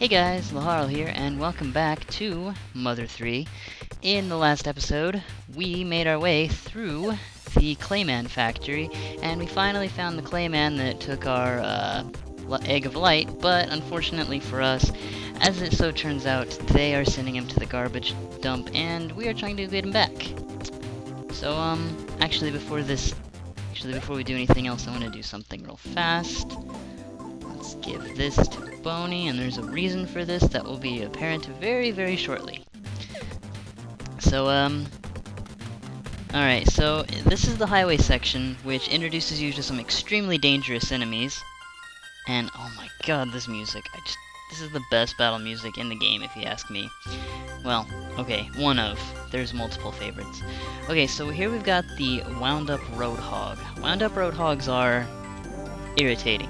Hey guys, Laharl here, and welcome back to Mother 3. In the last episode, we made our way through the Clayman factory, and we finally found the Clayman that took our Egg of Light, but unfortunately for us, as it so turns out, they are sending him to the garbage dump, and we are trying to get him back. So, actually before we do anything else, I want to do something real fast. Let's give this to Boney, and there's a reason for this that will be apparent very, very shortly. So, alright, so this is the highway section, which introduces you to some extremely dangerous enemies. And, oh my god, this music. This is the best battle music in the game, if you ask me. Well, okay, one of. There's multiple favorites. Okay, so here we've got the wound-up roadhog. Wound-up roadhogs are irritating.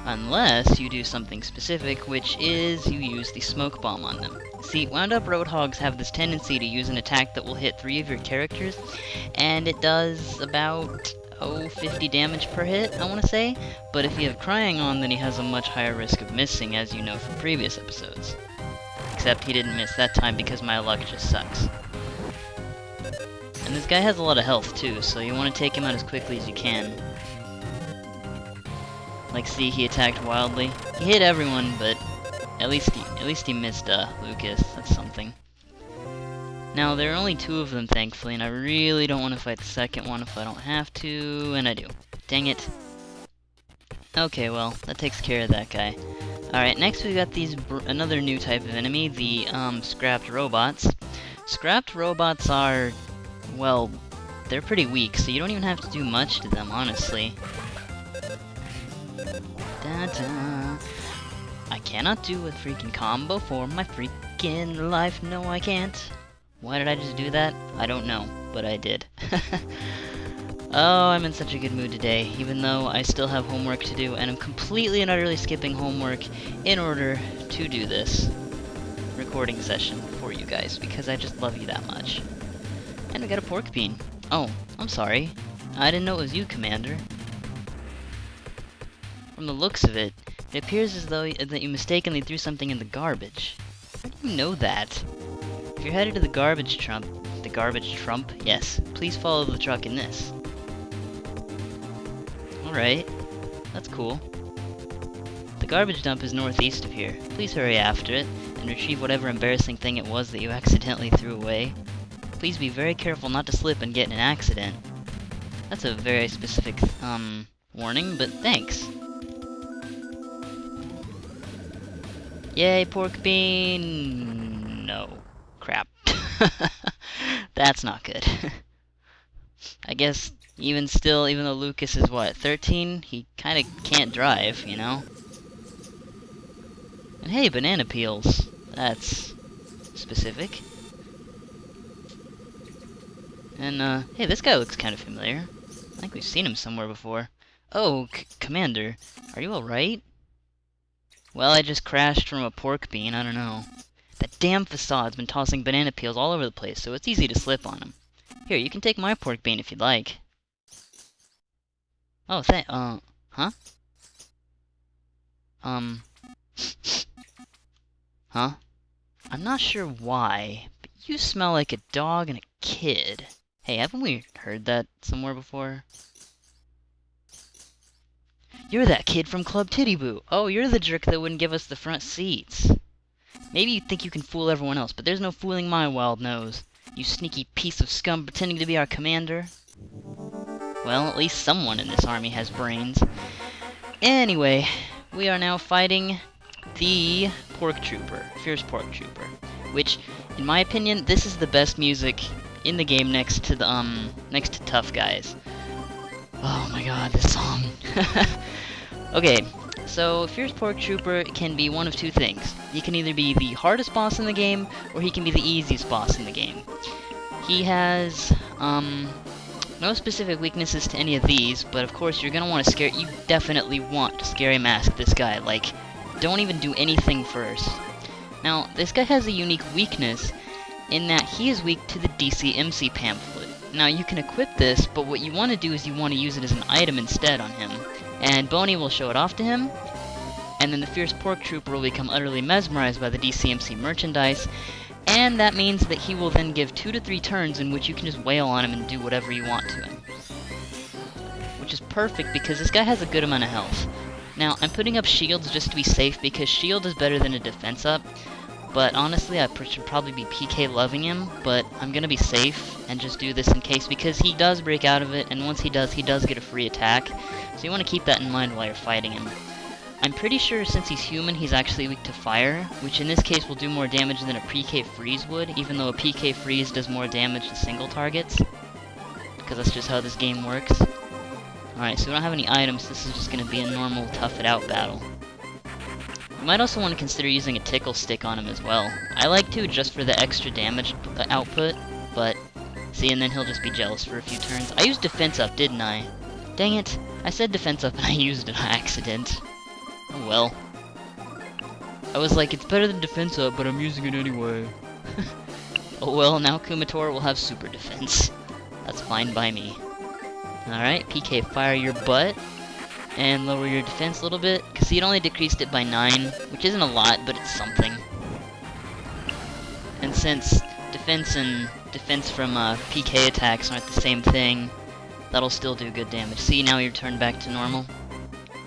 Unless you do something specific, which is you use the smoke bomb on them. See, wound-up roadhogs have this tendency to use an attack that will hit 3 of your characters, and it does about, 50 damage per hit, I want to say. But if you have Crying on, then he has a much higher risk of missing, as you know from previous episodes. Except he didn't miss that time because my luck just sucks. And this guy has a lot of health too, so you want to take him out as quickly as you can. Like, see, he attacked wildly. He hit everyone, but at least he missed Lucas. That's something. Now, there are only 2 of them, thankfully, and I really don't want to fight the second one if I don't have to, and I do. Dang it. Okay, well, that takes care of that guy. Alright, next we got another new type of enemy, the scrapped robots. Scrapped robots are, well, they're pretty weak, so you don't even have to do much to them, honestly. Da-da. I cannot do a freaking combo for my freaking life. No, I can't. Why did I just do that? I don't know, but I did. Oh, I'm in such a good mood today, even though I still have homework to do, and I'm completely and utterly skipping homework in order to do this recording session for you guys, because I just love you that much. And we got a pork bean. Oh, I'm sorry. I didn't know it was you, Commander. From the looks of it, it appears as though that you mistakenly threw something in the garbage. How do you know that? If you're headed to the garbage trump, yes, please follow the truck in this. Alright, that's cool. The garbage dump is northeast of here. Please hurry after it, and retrieve whatever embarrassing thing it was that you accidentally threw away. Please be very careful not to slip and get in an accident. That's a very specific, warning, but thanks. Yay, pork bean! No. Crap. That's not good. I guess, even though Lucas is, what, 13? He kinda can't drive, you know? And hey, banana peels. That's specific. And, hey, this guy looks kinda familiar. I think we've seen him somewhere before. Oh, Commander, are you alright? Well, I just crashed from a pork bean, I don't know. That damn facade's been tossing banana peels all over the place, so it's easy to slip on them. Here, you can take my pork bean if you'd like. Oh, huh? Huh? I'm not sure why, but you smell like a dog and a kid. Hey, haven't we heard that somewhere before? You're that kid from Club Titty Boo. Oh, you're the jerk that wouldn't give us the front seats. Maybe you think you can fool everyone else, but there's no fooling my wild nose. You sneaky piece of scum pretending to be our commander. Well, at least someone in this army has brains. Anyway, we are now fighting the Pork Trooper, Fierce Pork Trooper. Which, in my opinion, this is the best music in the game next to Tough Guys. Oh my god, this song. Okay, so Fierce Pork Trooper can be one of 2 things. He can either be the hardest boss in the game, or he can be the easiest boss in the game. He has, no specific weaknesses to any of these, but of course you definitely want to scary mask this guy. Like, don't even do anything first. Now, this guy has a unique weakness in that he is weak to the DC-MC pamphlet. Now, you can equip this, but what you want to do is you want to use it as an item instead on him. And Boney will show it off to him, and then the Fierce Pork Trooper will become utterly mesmerized by the DCMC merchandise, and that means that he will then give 2 to 3 turns in which you can just wail on him and do whatever you want to him. Which is perfect because this guy has a good amount of health. Now, I'm putting up shields just to be safe because shield is better than a defense up, but honestly I should probably be PK loving him, but I'm gonna be safe and just do this in case because he does break out of it, and once he does get a free attack, so you want to keep that in mind while you're fighting him. I'm pretty sure since he's human, he's actually weak to fire, which in this case will do more damage than a PK freeze would, even though a PK freeze does more damage to single targets, because that's just how this game works. Alright, so we don't have any items, this is just going to be a normal tough-it-out battle. You might also want to consider using a tickle stick on him as well. I like to just for the extra damage output, but see, and then he'll just be jealous for a few turns. I used defense up, didn't I? Dang it, I said defense up and I used it on accident. Oh well. I was like, it's better than defense up, but I'm using it anyway. Oh well, now Kumatora will have super defense. That's fine by me. Alright, PK fire your butt, and lower your defense a little bit, because he had only decreased it by 9, which isn't a lot, but it's something. And since defense and defense from PK attacks aren't the same thing, that'll still do good damage. See, now you're turned back to normal.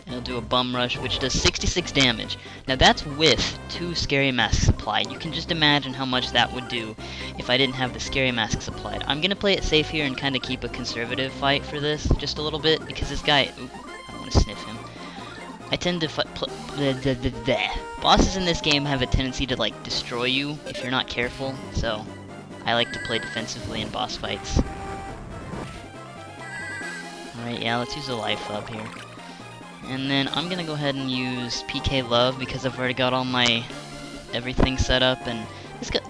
It'll do a bum rush, which does 66 damage. Now that's with 2 scary masks applied. You can just imagine how much that would do if I didn't have the scary masks applied. I'm gonna play it safe here and kind of keep a conservative fight for this, just a little bit, because this guy... Oop, I don't want to sniff him. I tend to... Bosses in this game have a tendency to, like, destroy you if you're not careful, so I like to play defensively in boss fights. Alright, yeah, let's use a life up here. And then I'm gonna go ahead and use PK Love because I've already got all my everything set up, and this guy,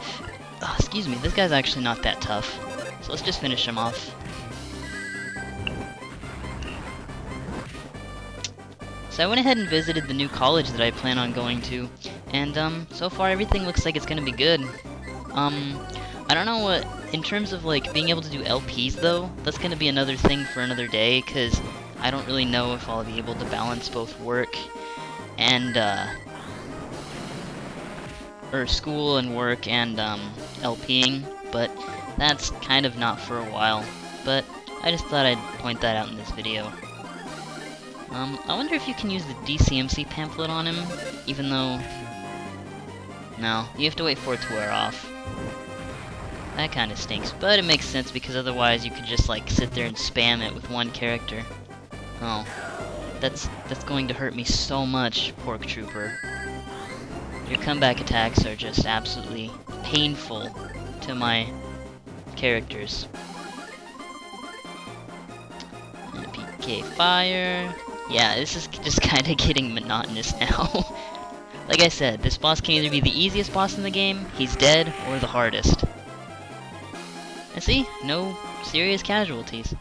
excuse me, this guy's actually not that tough. So let's just finish him off. So I went ahead and visited the new college that I plan on going to, and so far everything looks like it's gonna be good. I don't know what, in terms of like being able to do LPs though, that's gonna be another thing for another day, cause I don't really know if I'll be able to balance both work and, or school and work and, LPing, but that's kind of not for a while. But I just thought I'd point that out in this video. I wonder if you can use the DCMC pamphlet on him, even though... No, you have to wait for it to wear off. That kind of stinks, but it makes sense because otherwise you could just, like, sit there and spam it with one character. Oh, that's going to hurt me so much, Pork Trooper. Your comeback attacks are just absolutely painful to my characters. And PK fire. Yeah, this is just kind of getting monotonous now. Like I said, this boss can either be the easiest boss in the game, he's dead, or the hardest. And see, no serious casualties.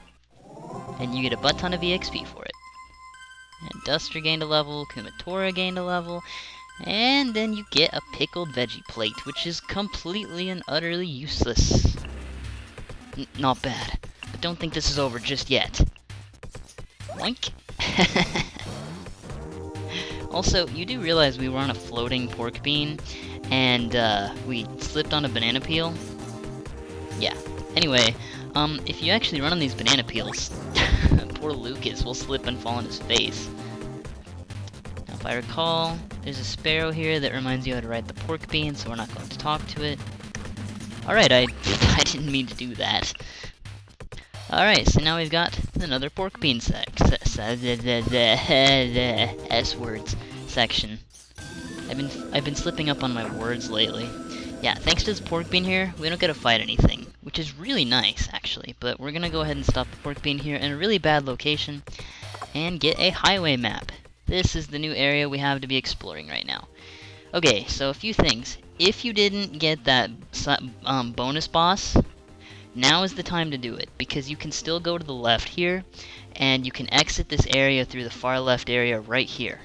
And you get a butt ton of EXP for it. And Duster gained a level, Kumatora gained a level, and then you get a pickled veggie plate, which is completely and utterly useless. Not bad, but don't think this is over just yet. Boink. Also, you do realize we were on a floating pork bean, and we slipped on a banana peel? Yeah. Anyway, if you actually run on these banana peels, poor Lucas will slip and fall on his face. Now, if I recall, there's a sparrow here that reminds you how to ride the pork bean, so we're not going to talk to it. Alright, I didn't mean to do that. Alright, so now we've got another pork bean S-words section. I've been slipping up on my words lately. Yeah, thanks to this pork bean here, we don't get to fight anything, which is really nice, actually. But we're gonna go ahead and stop the pork bean here in a really bad location and get a highway map. This is the new area we have to be exploring right now. Okay, so a few things. If you didn't get that bonus boss, now is the time to do it, because you can still go to the left here, and you can exit this area through the far left area right here.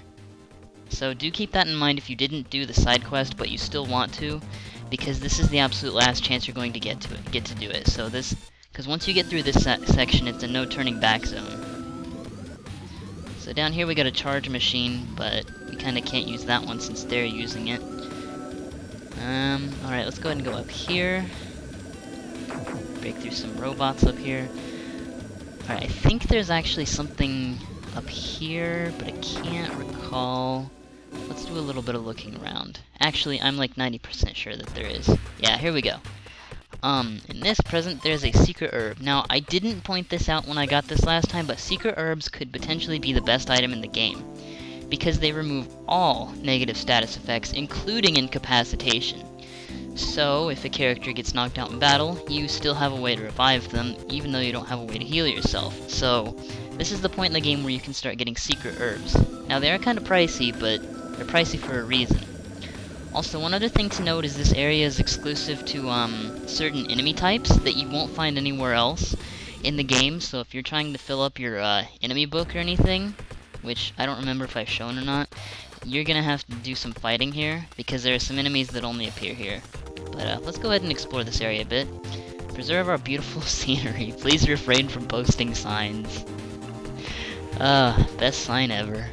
So do keep that in mind if you didn't do the side quest, but you still want to, because this is the absolute last chance you're going to get to do it. So because once you get through this section, it's a no turning back zone. So down here we got a charge machine, but we kinda can't use that one since they're using it. Alright, let's go ahead and go up here. Break through some robots up here. Alright, I think there's actually something up here, but I can't recall. Let's do a little bit of looking around. Actually, I'm like 90% sure that there is. Yeah, here we go. In this present, there's a secret herb. Now, I didn't point this out when I got this last time, but secret herbs could potentially be the best item in the game, because they remove all negative status effects, including incapacitation. So, if a character gets knocked out in battle, you still have a way to revive them, even though you don't have a way to heal yourself. So, this is the point in the game where you can start getting secret herbs. Now, they are kind of pricey, but they're pricey for a reason. Also, one other thing to note is this area is exclusive to certain enemy types that you won't find anywhere else in the game. So if you're trying to fill up your enemy book or anything, which I don't remember if I've shown or not, you're gonna have to do some fighting here, because there are some enemies that only appear here. But let's go ahead and explore this area a bit. Preserve our beautiful scenery. Please refrain from posting signs. Best sign ever.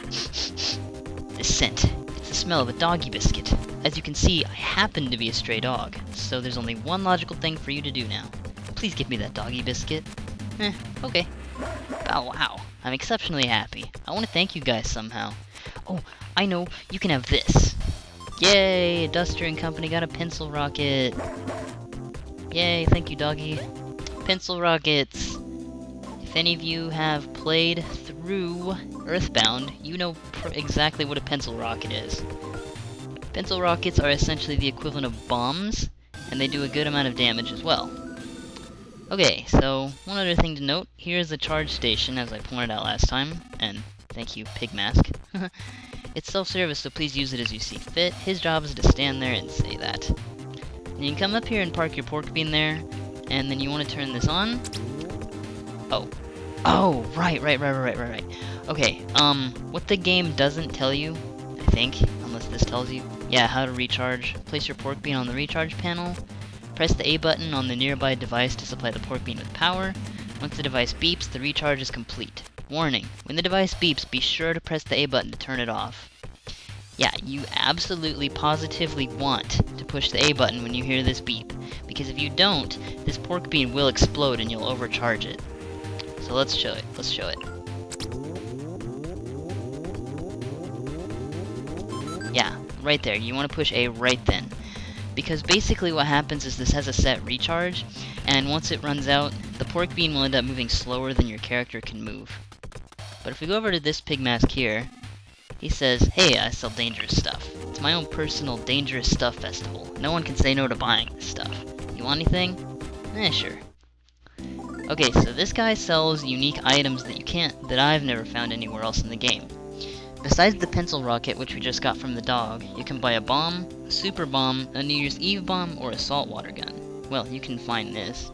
This scent. It's the smell of a doggy biscuit. As you can see, I happen to be a stray dog, so there's only one logical thing for you to do now. Please give me that doggy biscuit. Okay. Oh, wow. I'm exceptionally happy. I want to thank you guys somehow. Oh, I know. You can have this. Yay! Duster and Company got a pencil rocket. Yay, thank you, doggy. Pencil rockets. If any of you have played through Earthbound, you know exactly what a pencil rocket is. Pencil rockets are essentially the equivalent of bombs, and they do a good amount of damage as well. Okay, so one other thing to note, here's the charge station, as I pointed out last time, and thank you, Pig Mask. It's self-service, so please use it as you see fit. His job is to stand there and say that. And you can come up here and park your pork bean there, and then you want to turn this on. Oh, right. Okay, what the game doesn't tell you, I think, unless this tells you, yeah, how to recharge. Place your pork bean on the recharge panel. Press the A button on the nearby device to supply the pork bean with power. Once the device beeps, the recharge is complete. Warning, when the device beeps, be sure to press the A button to turn it off. Yeah, you absolutely positively want to push the A button when you hear this beep, because if you don't, this pork bean will explode and you'll overcharge it. So let's show it. Yeah, right there. You want to push A right then. Because basically what happens is this has a set recharge, and once it runs out, the pork bean will end up moving slower than your character can move. But if we go over to this pig mask here, he says, hey, I sell dangerous stuff. It's my own personal dangerous stuff festival. No one can say no to buying this stuff. You want anything? Sure. Okay, so this guy sells unique items that I've never found anywhere else in the game. Besides the pencil rocket, which we just got from the dog, you can buy a bomb, a super bomb, a New Year's Eve bomb, or a saltwater gun. Well, you can find this.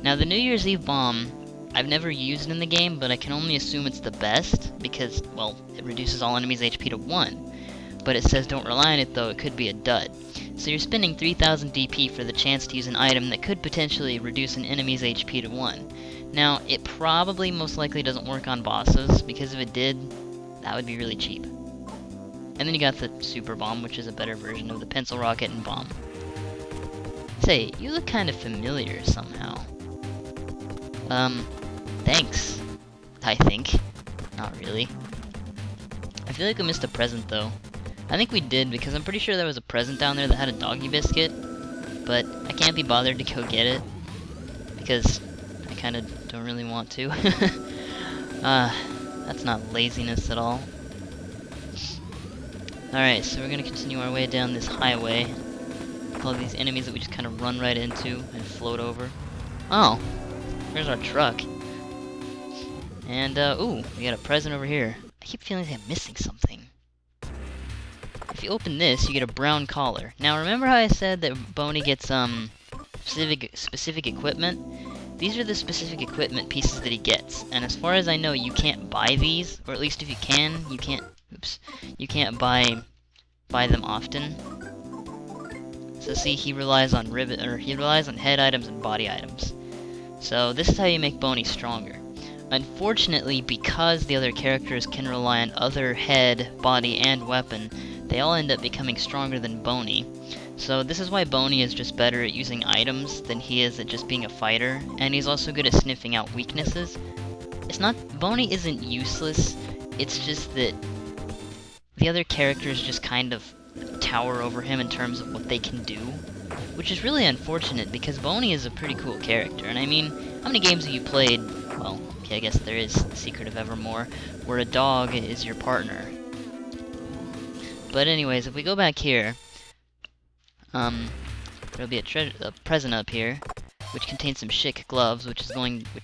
Now, the New Year's Eve bomb, I've never used in the game, but I can only assume it's the best, because, well, it reduces all enemies' HP to 1. But it says don't rely on it, though it could be a dud. So you're spending 3,000 DP for the chance to use an item that could potentially reduce an enemy's HP to 1. Now, it probably most likely doesn't work on bosses, because if it did, that would be really cheap. And then you got the super bomb, which is a better version of the pencil rocket and bomb. Say, you look kind of familiar somehow. Thanks. I think. Not really. I feel like I missed a present though. I think we did, because I'm pretty sure there was a present down there that had a doggy biscuit, but I can't be bothered to go get it, because I kinda don't really want to. That's not laziness at all. Alright, so we're gonna continue our way down this highway. All these enemies that we just kind of run right into and float over. Oh, there's our truck. And, ooh, we got a present over here. I keep feeling like I'm missing something. If you open this, you get a brown collar. Now, remember how I said that Boney gets, specific equipment? These are the specific equipment pieces that he gets, and as far as I know, you can't buy these, or at least if you can, you can't buy them often. So see, he relies on head items and body items. So this is how you make Boney stronger. Unfortunately, because the other characters can rely on other head, body, and weapon, they all end up becoming stronger than Boney. So this is why Boney is just better at using items than he is at just being a fighter, and he's also good at sniffing out weaknesses. It's not... Boney isn't useless, it's just that the other characters just kind of tower over him in terms of what they can do, which is really unfortunate because Boney is a pretty cool character. And I mean, how many games have you played? Well, okay, I guess there is The Secret of Evermore, where a dog is your partner. But anyways, if we go back here, there'll be a present up here, which contains some chic gloves, which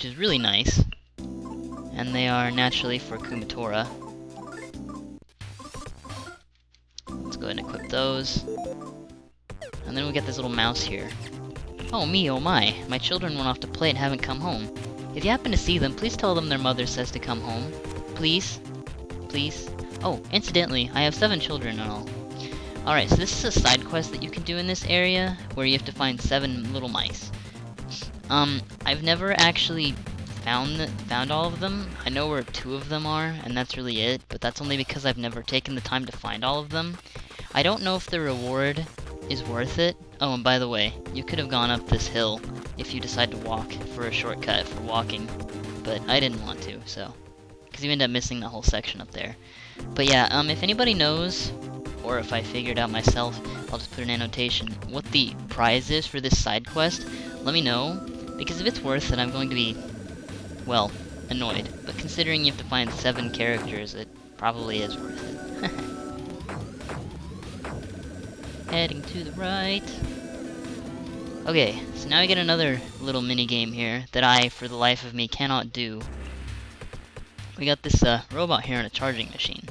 is really nice, and they are naturally for Kumatora. Let's go ahead and equip those. And then we get this little mouse here. Oh me, oh my. My children went off to play and haven't come home. If you happen to see them, please tell them their mother says to come home. Please? Please? Oh, incidentally, I have 7 children and all. Alright, so this is a side quest that you can do in this area, where you have to find 7 little mice. I've never actually found all of them. I know where 2 of them are, and that's really it, but that's only because I've never taken the time to find all of them. I don't know if the reward is worth it. Oh, and by the way, you could have gone up this hill if you decide to walk for a shortcut for walking, but I didn't want to, so, because you end up missing the whole section up there. But yeah, if anybody knows, or if I figured out myself, I'll just put an annotation, what the prize is for this side quest, let me know, because if it's worth it, I'm going to be, well, annoyed. But considering you have to find 7 characters, it probably is worth it. Heading to the right. Okay, so now we get another little mini game here that I, for the life of me, cannot do. We got this robot here on a charging machine.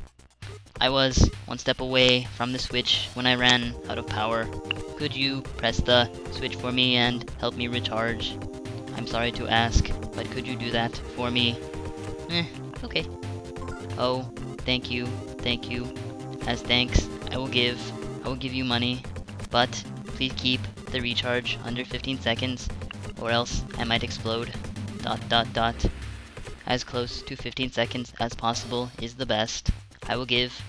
I was 1 step away from the switch when I ran out of power. Could you press the switch for me and help me recharge? I'm sorry to ask, but could you do that for me? Okay. Oh, thank you, thank you. As thanks, I will give you money, but please keep the recharge under 15 seconds, or else I might explode. ... As close to 15 seconds as possible is the best. I will give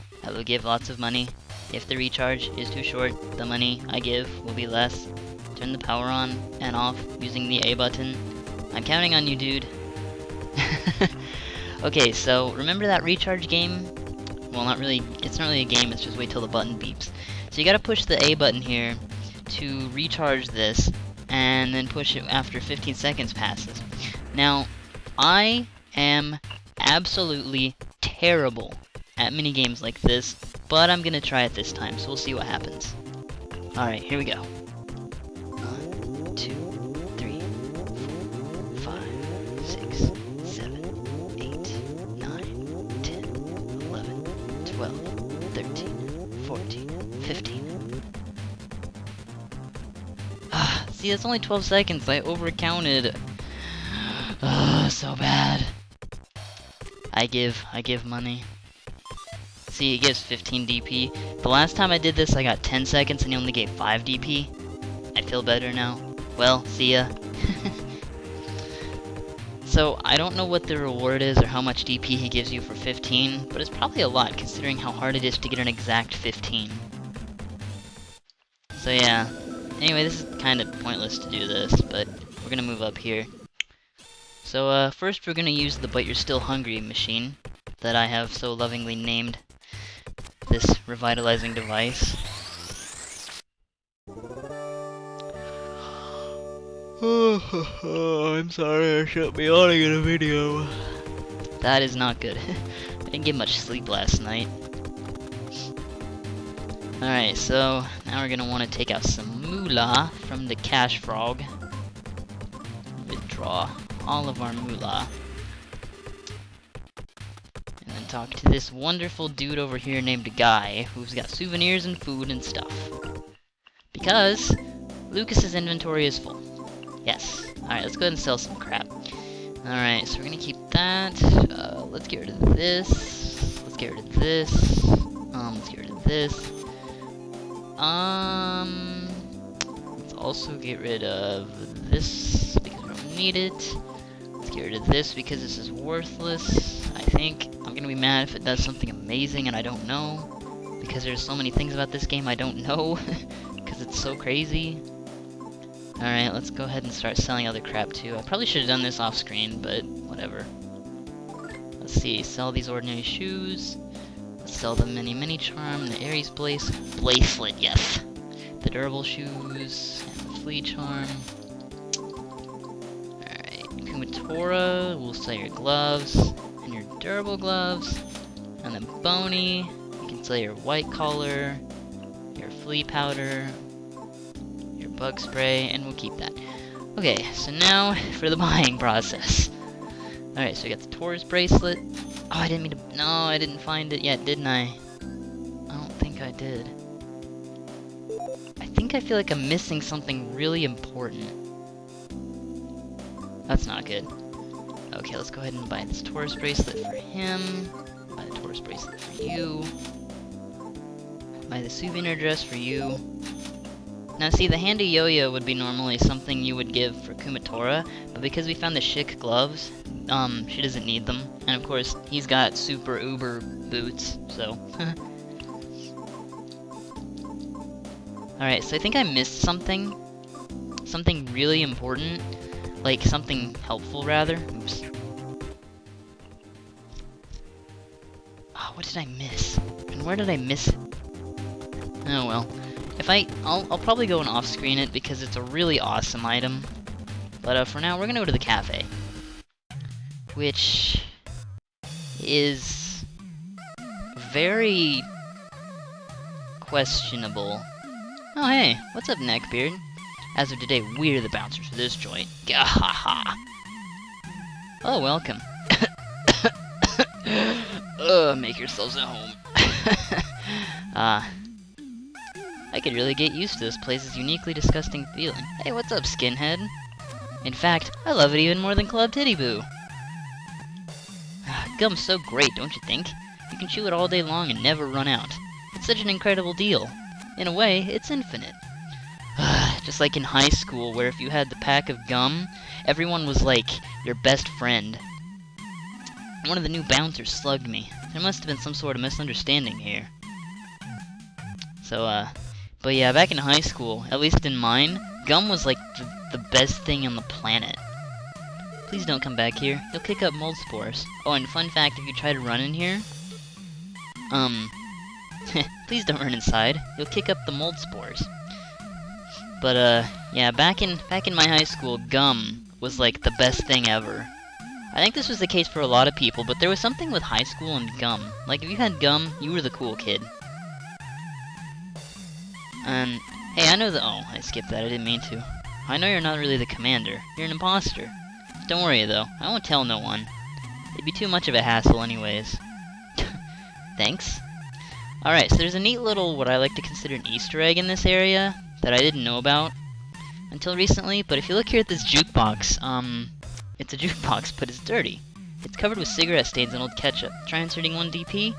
lots of money. If the recharge is too short, the money I give will be less. Turn the power on and off using the A button. I'm counting on you, dude. Okay, so remember that recharge game? Well, not really, it's not really a game, it's just wait till the button beeps. So you gotta push the A button here to recharge this, and then push it after 15 seconds passes. Now, I am absolutely terrible at minigames like this, but I'm gonna try it this time, so we'll see what happens. Alright, here we go. 1, 2, 3, 4, 5, 6, 7, 8, 9, 10, 11, 12, 13, 14, 15. See, it's only 12 seconds, I overcounted. So bad. I give money. See, it gives 15 DP. The last time I did this, I got 10 seconds and he only gave 5 DP. I feel better now. Well, see ya. So, I don't know what the reward is or how much DP he gives you for 15, but it's probably a lot considering how hard it is to get an exact 15. So yeah. Anyway, this is kind of pointless to do this, but we're gonna move up here. So, first we're gonna use the But You're Still Hungry machine that I have so lovingly named this revitalizing device. I'm sorry I shouldn't be yawning in a video. That is not good. I didn't get much sleep last night. Alright, so now we're gonna want to take out some moolah from the cash frog. Withdraw all of our moolah. And then talk to this wonderful dude over here named Guy, who's got souvenirs and food and stuff. Because Lucas's inventory is full. Yes. Alright, let's go ahead and sell some crap. Alright, so we're gonna keep that. Let's get rid of this. Let's get rid of this. Let's get rid of this. Let's also get rid of this because we don't need it. Let's get rid of this because this is worthless. I think I'm gonna be mad if it does something amazing and I don't know, because there's so many things about this game I don't know, because it's so crazy. Alright, let's go ahead and start selling other crap too. I probably should have done this off screen, but whatever. Let's see, sell these ordinary shoes. Let's sell the mini charm, the Aries bracelet, yes. The durable shoes, and the flea charm. Alright, Kumatora, we'll sell your gloves, and your durable gloves. And then Boney, you can sell your white collar, your flea powder, your bug spray, and we'll keep that. Okay, so now for the buying process. Alright, so we got the Taurus bracelet. Oh, I didn't mean to. No, I didn't find it yet, didn't I? I don't think I did. I think I feel like I'm missing something really important. That's not good. Okay, let's go ahead and buy this Taurus bracelet for him. Buy the Taurus bracelet for you. Buy the souvenir dress for you. Now see, the handy yo-yo would be normally something you would give for Kumatora, but because we found the chic gloves, she doesn't need them. And of course, he's got super uber boots, so. Alright, so I think I missed something. Something really important. Like, something helpful, rather. Oops. Oh, what did I miss? And where did I miss it? Oh well. I'll probably go and off-screen it because it's a really awesome item. But for now, we're gonna go to the cafe. Which is very questionable. Oh hey, what's up, Neckbeard? As of today, we're the bouncers for this joint. Gahaha! Oh, welcome. Make yourselves at home. I could really get used to this place's uniquely disgusting feeling. Hey, what's up, skinhead? In fact, I love it even more than Club Titty Boo. Gum's so great, don't you think? You can chew it all day long and never run out. It's such an incredible deal. In a way, it's infinite. Just like in high school, where if you had the pack of gum, everyone was like your best friend. One of the new bouncers slugged me. There must have been some sort of misunderstanding here. So, but yeah, back in high school, at least in mine, gum was like the best thing on the planet. Please don't come back here. You'll kick up mold spores. Oh, and fun fact, if you try to run in here, please don't run inside. You'll kick up the mold spores. But, yeah, back in my high school, gum was like the best thing ever. I think this was the case for a lot of people, but there was something with high school and gum. Like, if you had gum, you were the cool kid. And, hey, I know oh, I skipped that, I didn't mean to. I know you're not really the commander. You're an imposter. Don't worry, though. I won't tell no one. It'd be too much of a hassle anyways. Thanks. Alright, so there's a neat little, what I like to consider an Easter egg in this area that I didn't know about until recently, but if you look here at this jukebox, it's a jukebox, but it's dirty. It's covered with cigarette stains and old ketchup. Try inserting 1 DP?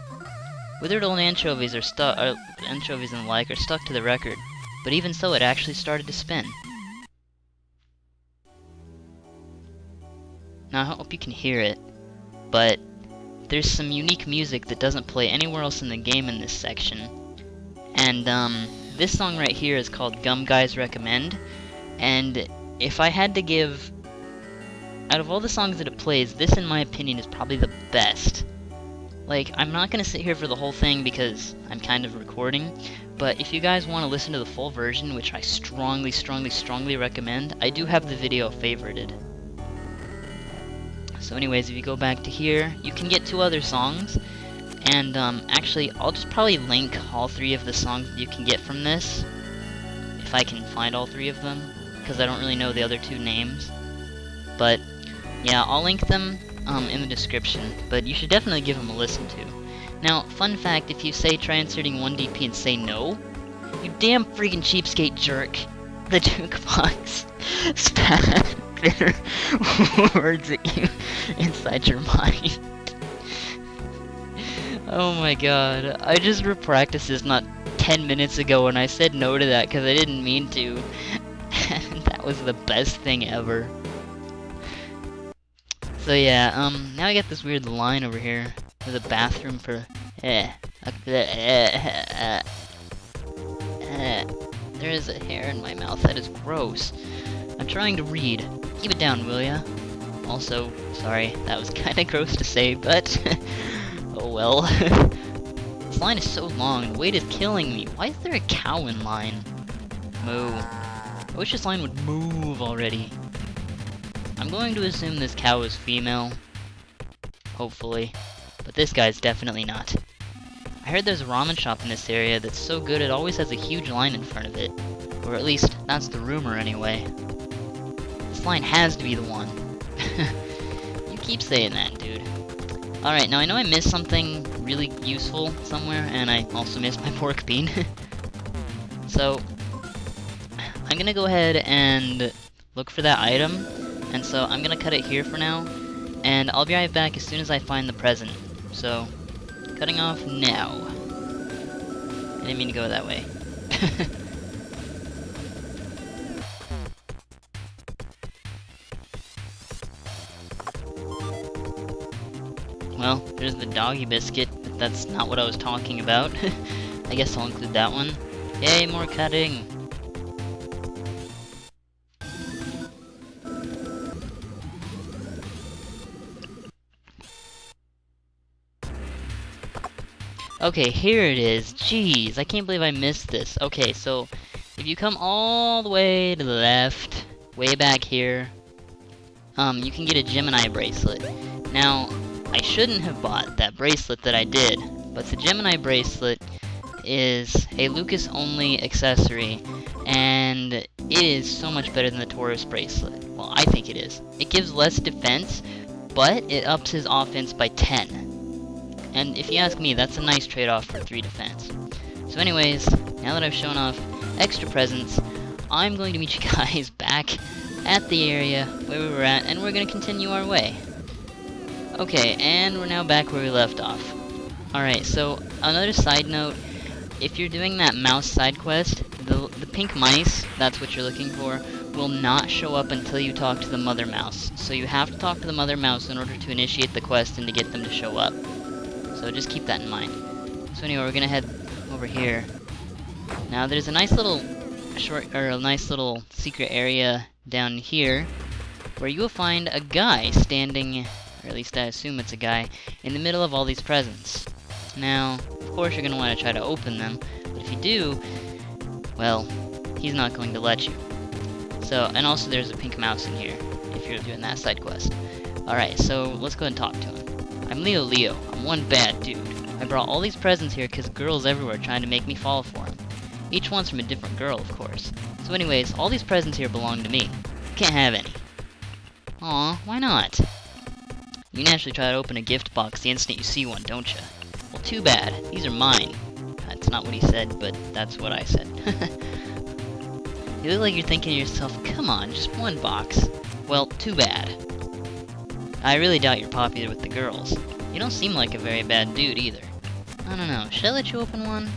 Withered old anchovies anchovies and the like are stuck to the record, but even so, it actually started to spin. Now, I hope you can hear it, but there's some unique music that doesn't play anywhere else in the game in this section. And, this song right here is called Gum Guys Recommend, and if I had to give, out of all the songs that it plays, this in my opinion is probably the best. Like, I'm not gonna sit here for the whole thing because I'm kind of recording, but if you guys want to listen to the full version, which I strongly, strongly, strongly recommend, I do have the video favorited. So anyways, if you go back to here, you can get 2 other songs, and actually, I'll just probably link all 3 of the songs that you can get from this, if I can find all 3 of them, because I don't really know the other 2 names. But yeah, I'll link them in the description, but you should definitely give them a listen to. Now, fun fact, if you say try inserting 1 DP and say no, you damn freaking cheapskate jerk, the jukebox spat bitter words at you inside your mind. Oh my god, I just practiced this not 10 minutes ago and I said no to that because I didn't mean to. And that was the best thing ever. So yeah, now I got this weird line over here with a bathroom for there is a hair in my mouth. That is gross. I'm trying to read. Keep it down, will ya? Also, sorry, that was kinda gross to say, but oh well. This line is so long, the weight is killing me. Why is there a cow in line? Moo. I wish this line would move already. I'm going to assume this cow is female. Hopefully. But this guy's definitely not. I heard there's a ramen shop in this area that's so good it always has a huge line in front of it. Or at least, that's the rumor anyway. This line has to be the one. You keep saying that, dude. Alright, now I know I missed something really useful somewhere, and I also missed my pork bean. So, I'm gonna go ahead and look for that item, and so I'm gonna cut it here for now, and I'll be right back as soon as I find the present. So, cutting off now. I didn't mean to go that way. Well, there's the doggy biscuit, but that's not what I was talking about. I guess I'll include that one. Yay, more cutting! Okay, here it is. Jeez, I can't believe I missed this. Okay, so if you come all the way to the left, way back here, you can get a Gemini bracelet. Now, I shouldn't have bought that bracelet that I did, but the Gemini bracelet is a Lucas-only accessory, and it is so much better than the Taurus bracelet. Well, I think it is. It gives less defense, but it ups his offense by 10. And if you ask me, that's a nice trade-off for 3 defense. So anyways, now that I've shown off extra presents, I'm going to meet you guys back at the area where we were at, and we're going to continue our way. Okay, and we're now back where we left off. Alright, so another side note, if you're doing that mouse side quest, the pink mice, that's what you're looking for, will not show up until you talk to the mother mouse. So you have to talk to the mother mouse in order to initiate the quest and to get them to show up. So just keep that in mind. So anyway, we're gonna head over here. Now there's a nice little secret area down here where you will find a guy standing, or at least I assume it's a guy, in the middle of all these presents. Now, of course you're gonna want to try to open them, but if you do, well, he's not going to let you. So, and also there's a pink mouse in here, if you're doing that side quest. Alright, so let's go and talk to him. I'm Leo. I'm one bad dude. I brought all these presents here because girls everywhere are trying to make me fall for them. Each one's from a different girl, of course. So anyways, all these presents here belong to me. Can't have any. Aw, why not? You naturally try to open a gift box the instant you see one, don't you? Well, too bad. These are mine. That's not what he said, but that's what I said. You look like you're thinking to yourself, come on, just one box. Well, too bad. I really doubt you're popular with the girls. You don't seem like a very bad dude either. I don't know, should I let you open one?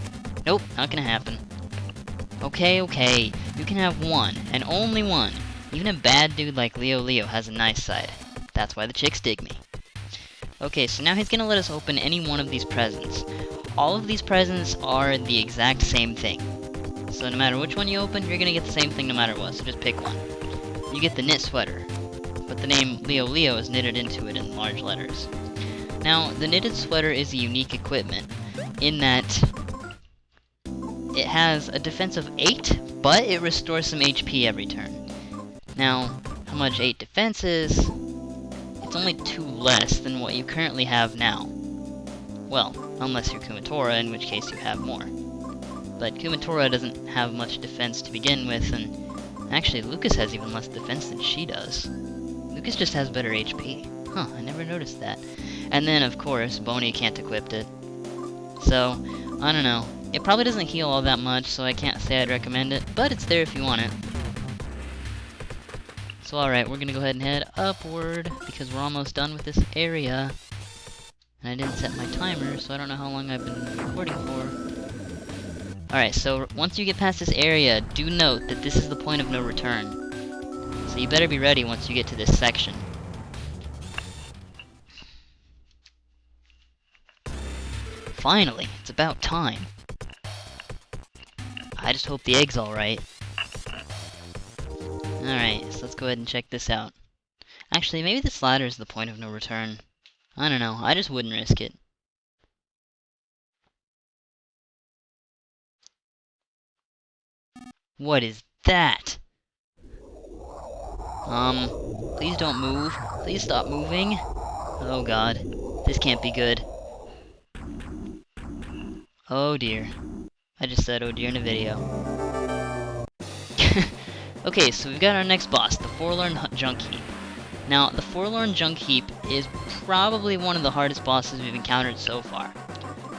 Nope, not gonna happen. Okay, you can have one, and only one. Even a bad dude like Leo has a nice side. That's why the chicks dig me. Okay, so now he's gonna let us open any one of these presents. All of these presents are the exact same thing. So no matter which one you open, you're gonna get the same thing no matter what, so just pick one. You get the knit sweater, but the name Leo is knitted into it in large letters. Now, the knitted sweater is a unique equipment, in that it has a defense of 8, but it restores some HP every turn. Now, how much 8 defense is? It's only 2 less than what you currently have now. Well, unless you're Kumatora, in which case you have more. But Kumatora doesn't have much defense to begin with, and actually Lucas has even less defense than she does. Lucas just has better HP. Huh, I never noticed that. And then, of course, Boney can't equip it. So, I don't know. It probably doesn't heal all that much, so I can't say I'd recommend it, but it's there if you want it. So alright, we're gonna go ahead and head upward, because we're almost done with this area. And I didn't set my timer, so I don't know how long I've been recording for. Alright, so once you get past this area, do note that this is the point of no return. So you better be ready once you get to this section. finally! It's about time. I just hope the egg's alright. Alright, so let's go ahead and check this out. Actually, maybe this ladder is the point of no return. I don't know, I just wouldn't risk it. What is that? Please don't move. Please stop moving. Oh god, this can't be good. Oh dear. I just said oh dear in a video. Okay, so we've got our next boss, the Forlorn Junk Heap. Now, the Forlorn Junk Heap is probably one of the hardest bosses we've encountered so far.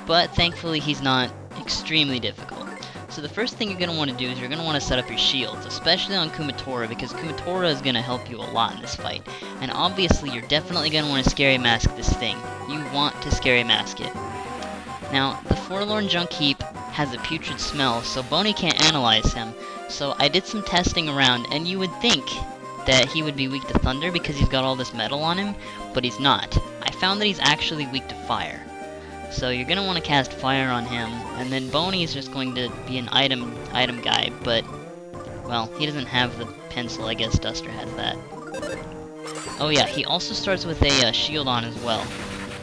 But thankfully he's not extremely difficult. So the first thing you're going to want to do is you're going to want to set up your shields, especially on Kumatora, because Kumatora is going to help you a lot in this fight. And obviously you're definitely going to want to scary mask this thing. You want to scary mask it. Now, the Forlorn Junk Heap has a putrid smell, so Boney can't analyze him. So I did some testing around, and you would think that he would be weak to thunder because he's got all this metal on him, but he's not. I found that he's actually weak to fire. So you're going to want to cast fire on him, and then Boney is just going to be an item guy, but, well, he doesn't have the pencil. I guess Duster has that. Oh yeah, he also starts with a shield on as well,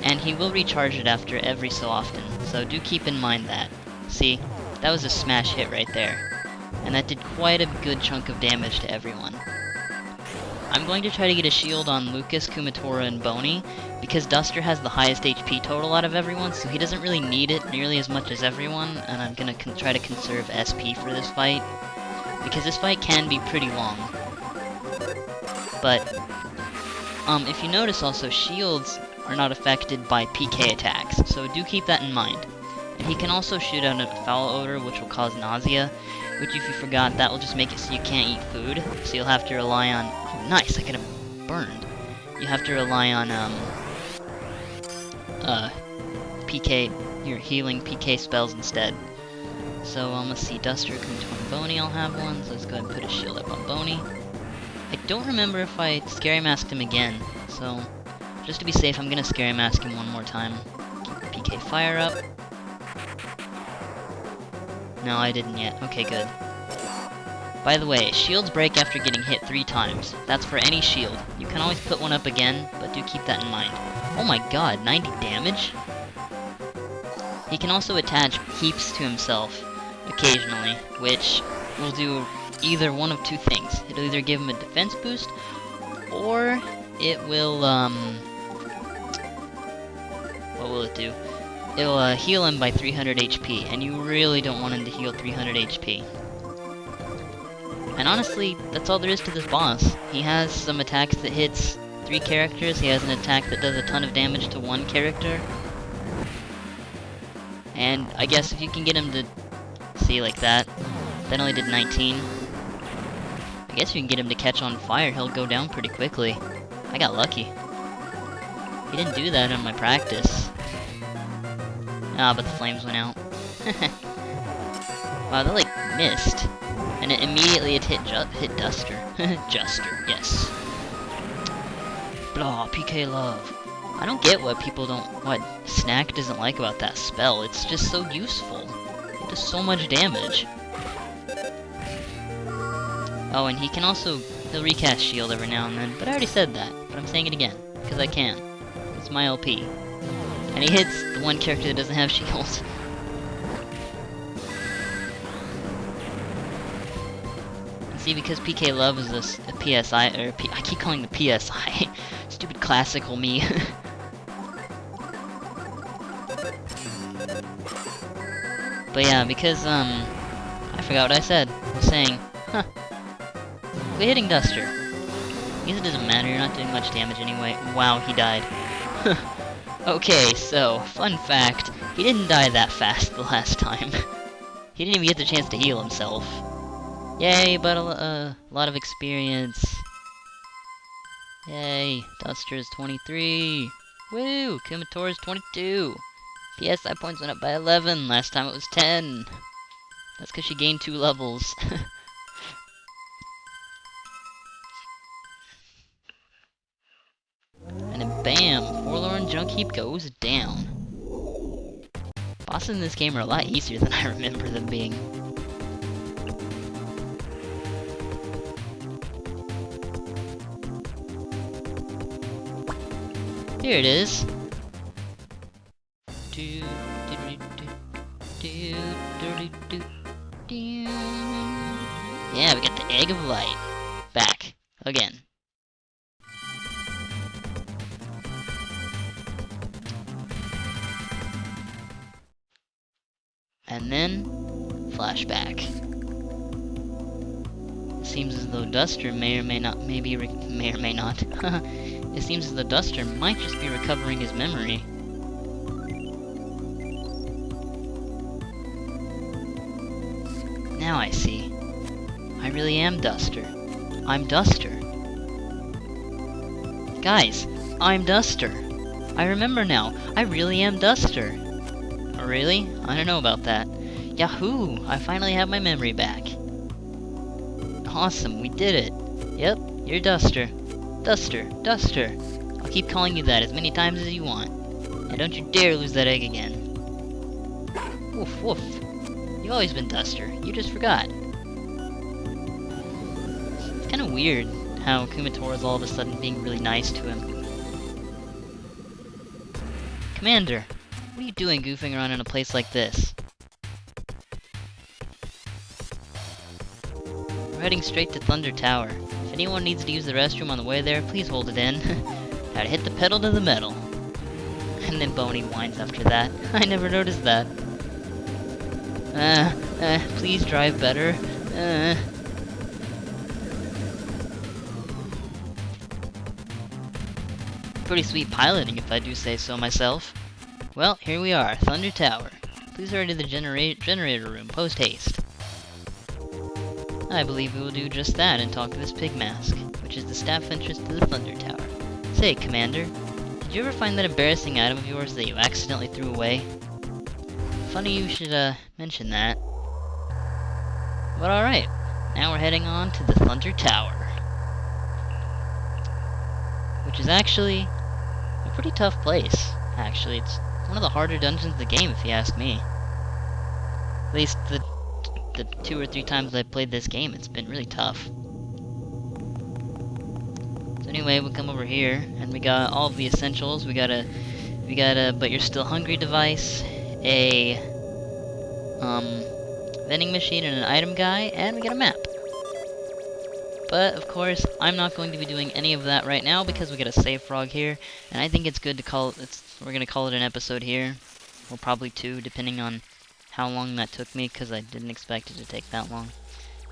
and he will recharge it after every so often, so do keep in mind that. See, that was a smash hit right there. And that did quite a good chunk of damage to everyone. I'm going to try to get a shield on Lucas, Kumatora, and Boney, because Duster has the highest HP total out of everyone, so he doesn't really need it nearly as much as everyone, and I'm going to try to conserve SP for this fight, because this fight can be pretty long. But, if you notice also, shields are not affected by PK attacks, so do keep that in mind. And he can also shoot out a foul odor, which will cause nausea, which if you forgot, that will just make it so you can't eat food, so you'll have to rely on... Oh, nice, I could have burned. You have to rely on, PK, your healing PK spells instead. So, let's see, Duster, Kumatora, and Boney all have one, so let's go ahead and put a shield up on Boney. I don't remember if I scary masked him again, so just to be safe, I'm gonna scary mask him one more time. Keep the PK fire up. No, I didn't yet. Okay, good. By the way, shields break after getting hit 3 times. That's for any shield. You can always put one up again, but do keep that in mind. Oh my god, 90 damage? He can also attach heaps to himself, occasionally, which will do either one of 2 things. It'll either give him a defense boost, or it will, what will it do? It'll heal him by 300 HP, and you really don't want him to heal 300 HP. And honestly, that's all there is to this boss. He has some attacks that hits 3 characters, he has an attack that does a ton of damage to 1 character. And I guess if you can get him to see like that only did 19. I guess if you can get him to catch on fire, he'll go down pretty quickly. I got lucky. He didn't do that in my practice. Ah, but the flames went out. Wow, that like missed. And it immediately hit Duster. Juster, yes. Blah, PK love. I don't get what Snack doesn't like about that spell. It's just so useful. It does so much damage. Oh, and he'll recast shield every now and then, but I already said that, but I'm saying it again, because I can. It's my LP. And he hits the 1 character that doesn't have shield. And see, because PK Love is a PSI, I keep calling the PSI. Stupid classical me. But yeah, because, I forgot what I said. I was saying, quit hitting Duster. I guess it doesn't matter, you're not doing much damage anyway. Wow, he died. Okay, so, fun fact, he didn't die that fast the last time. He didn't even get the chance to heal himself. Yay, but a lot of experience. Yay, Duster is 23. Woo, Kumatora is 22. PSI points went up by 11, last time it was 10. That's because she gained 2 levels. And then bam, Forlorn Junk Heap goes down. bosses in this game are a lot easier than I remember them being. Here it is. Yeah, we got the Egg of Light. Back. Again. And then, flashback. It seems as though Duster may or may not, may or may not. It seems as though Duster might just be recovering his memory. Now I see. I really am Duster. I'm Duster. Guys, I'm Duster. I remember now. I really am Duster. Oh, really? I don't know about that. Yahoo! I finally have my memory back. Awesome, we did it. Yep, you're Duster. Duster, Duster. I'll keep calling you that as many times as you want. And don't you dare lose that egg again. Woof, woof. You've always been Duster. You just forgot. It's kind of weird how Kumatora is all of a sudden being really nice to him. Commander, what are you doing goofing around in a place like this? We're heading straight to Thunder Tower. If anyone needs to use the restroom on the way there, please hold it in. Gotta hit the pedal to the metal. And then Boney whines after that. I never noticed that. Please drive better. Pretty sweet piloting, if I do say so myself. Well, here we are, Thunder Tower. Please hurry to the generator room, post-haste. I believe we will do just that and talk to this pig mask, which is the staff entrance to the Thunder Tower. Say, Commander, did you ever find that embarrassing item of yours that you accidentally threw away? Funny you should, mention that. But alright, now we're heading on to the Thunder Tower. Which is actually a pretty tough place, actually. It's one of the harder dungeons in the game, if you ask me. At least the 2 or 3 times I've played this game, it's been really tough. So anyway, we come over here, and we got all of the essentials. We got a but you're still hungry device, a vending machine and an item guy, and we get a map. But of course, I'm not going to be doing any of that right now because we got a save frog here, and I think it's good to call it. We're gonna call it an episode here, or probably 2, depending on how long that took me, because I didn't expect it to take that long.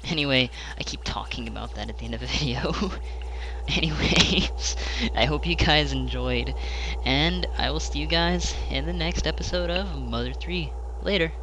Anyway, I keep talking about that at the end of the video. Anyways, I hope you guys enjoyed, and I will see you guys in the next episode of Mother 3. Later.